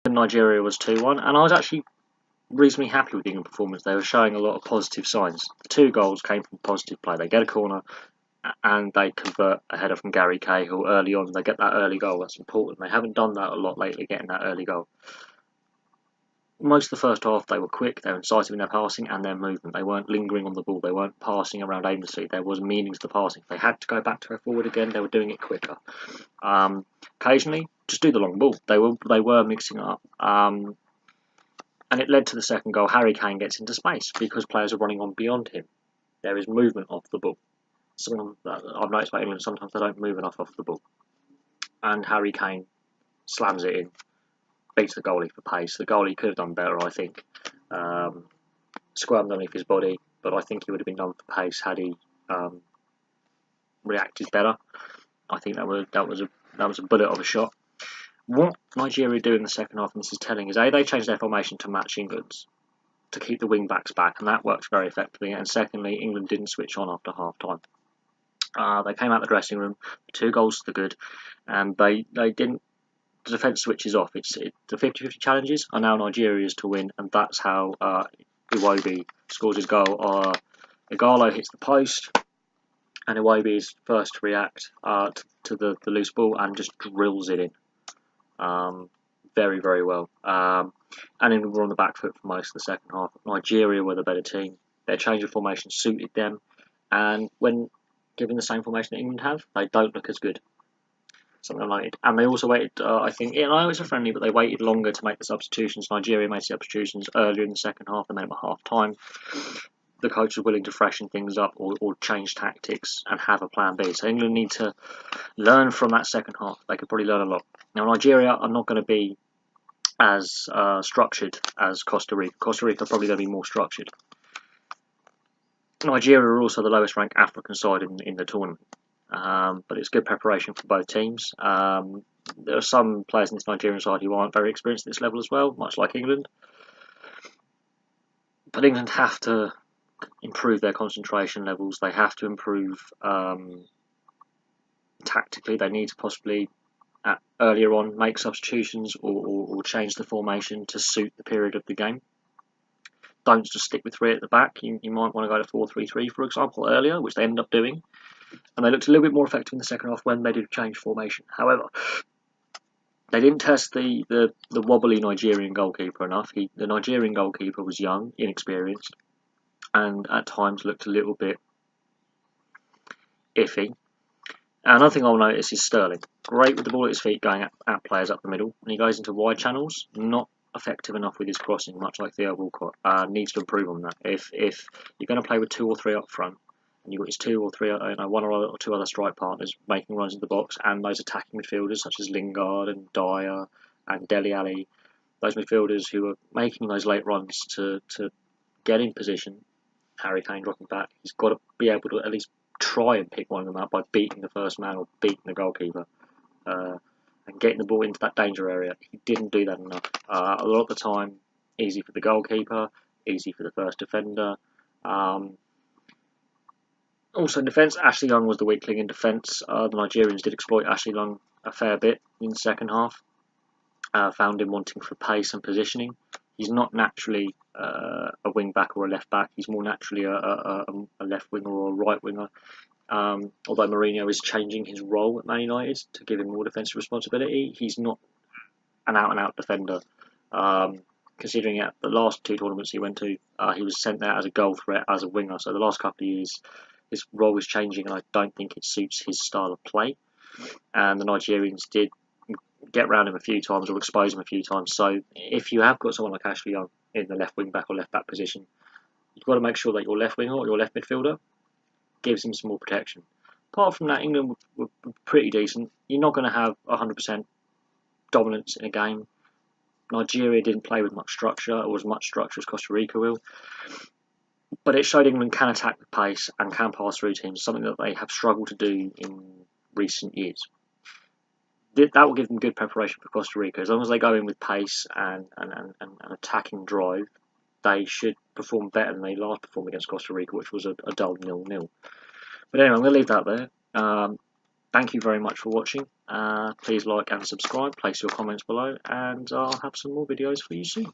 Nigeria was 2-1, and I was actually reasonably happy with the England performance. They were showing a lot of positive signs. The 2 goals came from positive play. They get a corner and they convert a header from Gary Cahill early on. They get that early goal. That's important. They haven't done that a lot lately, getting that early goal. Most of the first half, they were quick, they were incisive in their passing and their movement. They weren't lingering on the ball, they weren't passing around aimlessly. There was meaning to the passing. If they had to go back to go forward again, they were doing it quicker. Occasionally, just do the long ball. They were mixing up. And it led to the second goal. Harry Kane gets into space because players are running on beyond him. There is movement off the ball. I've noticed about England, sometimes they don't move enough off the ball. And Harry Kane slams it in. Beats the goalie for pace. The goalie could have done better, I think. Squirmed underneath his body, but I think he would have been done for pace had he reacted better. I think that was a bullet of a shot. What Nigeria do in the second half, and this is telling, is A, they changed their formation to match England's to keep the wing backs back, and that works very effectively. And secondly, England didn't switch on after half time. They came out the dressing room, 2 goals to the good, and they didn't. The defence switches off. The 50-50 challenges are now Nigeria's to win, and that's how Iwobi scores his goal. Igalo hits the post, and Iwobi is first to react to the loose ball and just drills it in. Very, very well. And England were on the back foot for most of the second half. Nigeria were the better team. Their change of formation suited them, and when given the same formation that England have, they don't look as good. Something like it. And they also waited, I think, I know it's a friendly, but they waited longer to make the substitutions. Nigeria made substitutions earlier in the second half, they made them at half time. The coach was willing to freshen things up or change tactics and have a plan B. So England need to learn from that second half. They could probably learn a lot. Now, Nigeria are not going to be as structured as Costa Rica. Costa Rica are probably going to be more structured. Nigeria are also the lowest ranked African side in the tournament. But it's good preparation for both teams. There are some players in this Nigerian side who aren't very experienced at this level as well, much like England. But England have to improve their concentration levels. They have to improve tactically. They need to possibly earlier on make substitutions or change the formation to suit the period of the game. Don't just stick with 3 at the back. You might want to go to 4-3-3, for example, earlier, which they ended up doing. And they looked a little bit more effective in the second half when they did change formation. However, they didn't test the wobbly Nigerian goalkeeper enough. The Nigerian goalkeeper was young, inexperienced, and at times looked a little bit iffy. Another thing I'll notice is Sterling. Great with the ball at his feet, going at players up the middle. When he goes into wide channels, not effective enough with his crossing, much like Theo Walcott. Needs to improve on that. If you're going to play with 2 or 3 up front, and you've got his 2 or 3, one or 2 other strike partners making runs in the box, and those attacking midfielders such as Lingard and Dyer and Dele Alli, those midfielders who are making those late runs to get in position. Harry Kane dropping back, he's got to be able to at least try and pick one of them up by beating the first man or beating the goalkeeper and getting the ball into that danger area. He didn't do that enough. A lot of the time, easy for the goalkeeper, easy for the first defender. Also in defence, Ashley Young was the weak link in defence. The Nigerians did exploit Ashley Young a fair bit in the second half. Found him wanting for pace and positioning. He's not naturally a wing back or a left back. He's more naturally a left winger or a right winger. Although Mourinho is changing his role at Man United to give him more defensive responsibility, he's not an out-and-out defender. Considering at the last 2 tournaments he went to, he was sent there as a goal threat, as a winger. So the last couple of years, his role is changing, and I don't think it suits his style of play. And the Nigerians did get around him a few times or expose him a few times. So if you have got someone like Ashley Young in the left wing back or left back position, you've got to make sure that your left winger or your left midfielder gives him some more protection. Apart from that, England were pretty decent. You're not going to have 100% dominance in a game. Nigeria didn't play with much structure, or as much structure as Costa Rica will. But it showed England can attack with pace and can pass through teams, something that they have struggled to do in recent years. That will give them good preparation for Costa Rica. As long as they go in with pace and attacking drive, they should perform better than they last performed against Costa Rica, which was a dull 0-0. But anyway, I'm going to leave that there. thank you very much for watching. Please like and subscribe, place your comments below, and I'll have some more videos for you soon.